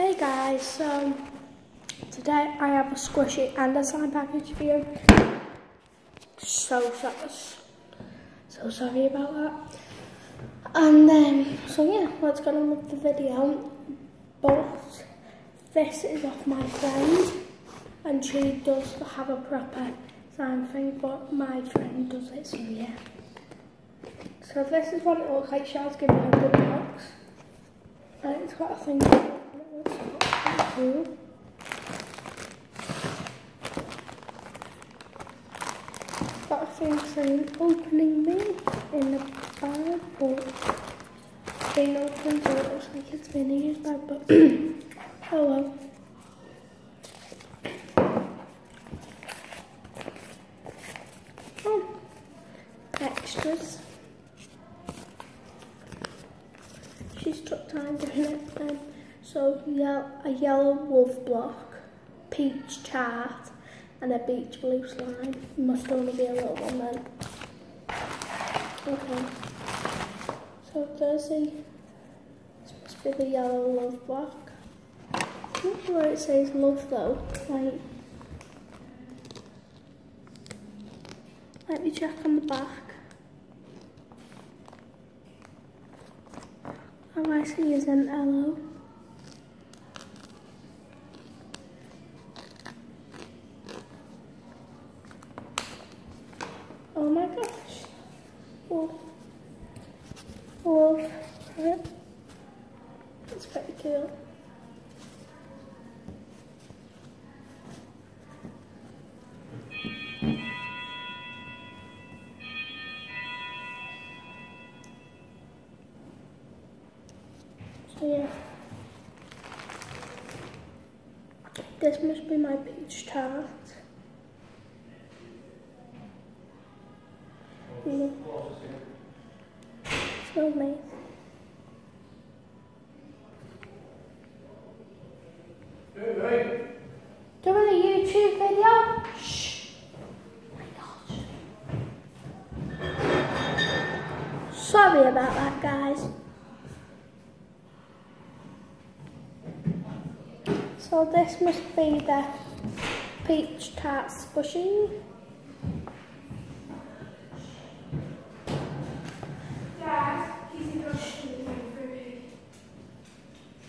Hey guys, so today I have a squishy and a slime package for you. So sorry about that. And so yeah, let's get on with the video. But this is off my friend, and she does have a proper slime thing, but my friend does it, so yeah. So this is what it looks like. She has given me a good box. And it's got a thing to it. Cool. Got a thing saying opening me in the bag, but it's been opened, so it looks like it's been in his bag, but oh well. Oh, extras. She's took time doing it then. So a yellow wolf block, peach tart, and a beach blue slime. Must only be a little one then. Okay. So Thursday, this must be the yellow love block. Not sure where it says love though. Let me check on the back. All I see is an yellow. Oh my gosh. Oh. Love. Right? That's pretty cool. So yeah. This must be my peach tart. So nice. Hey. Doing a YouTube video? Shh. Oh my gosh. Sorry about that, guys. So this must be the peach tart squishy.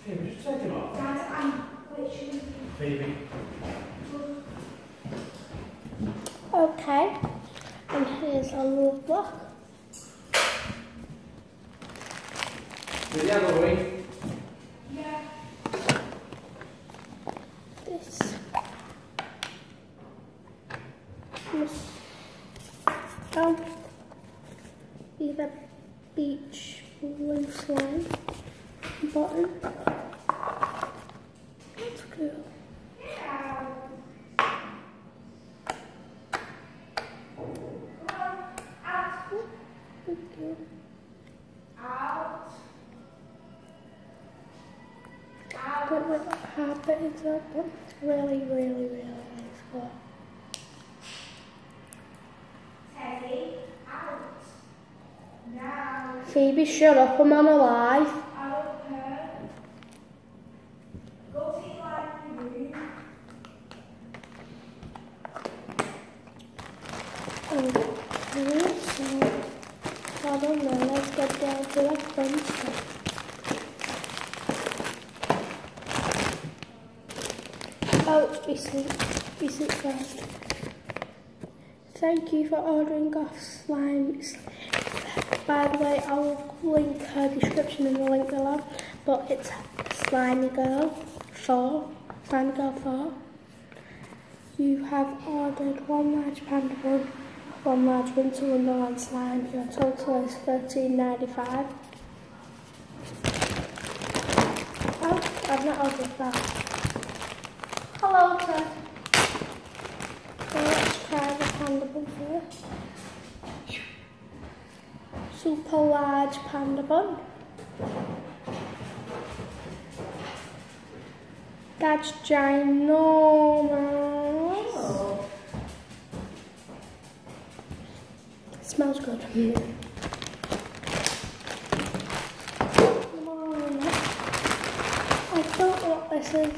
Just take him off. Dad, I'm literally... Phoebe. Okay, and here's a love block. The other way. Yeah. This must be the beach blue slime button. That's cool. I don't know what habit is that, but it's really nice work. Teddy, out. Now. Phoebe, shut up, I'm on a live. Out her. Go to your room. Okay, so I don't know, let's get down to the fun stuff. Oh, be sweet first. Thank you for ordering off slime. By the way, I'll link her description in the link below, but it's Slimy Girl 4. You have ordered one large panda bun, one large winter wonderland slime. Your total is $13.95. Oh, I've not ordered that. Hello, Ted. So let's try the panda bun first. Super large panda bun. That's ginormous. Oh. It smells good. don't know what this is.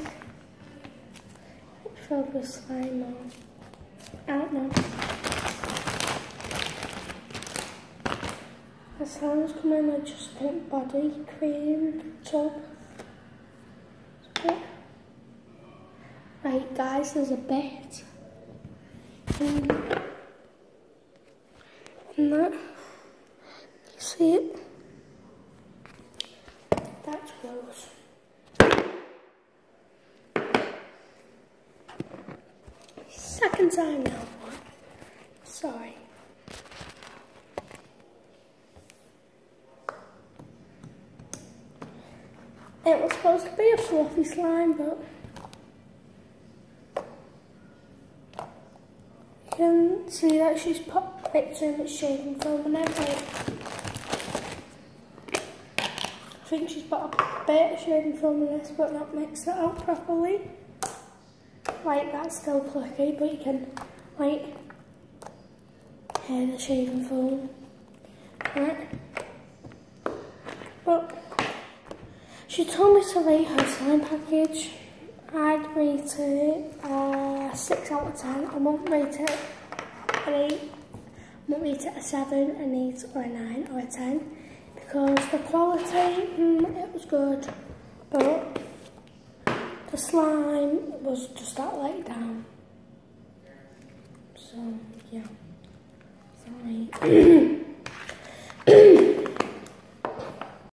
It's filled with slime or I don't know. The slime's come in a just pink body cream tub. Right guys, there's a bit in that. You see it? That's gross. Second time now. Sorry. It was supposed to be a fluffy slime, but you can see that she's put a bit too much shaving foam in it. Like, I think she's put a bit of shaving foam in this, but not mixed it out properly. Like, that's still plucky, but you can, like, hear the shaving foam. Right. But she told me to rate her slime package. I'd rate it 6 out of 10. I won't rate it an 8. I won't rate it a 7, an 8 or a 9 or a 10. Because the quality, it was good. But the slime was just that let down. So, yeah. Sorry.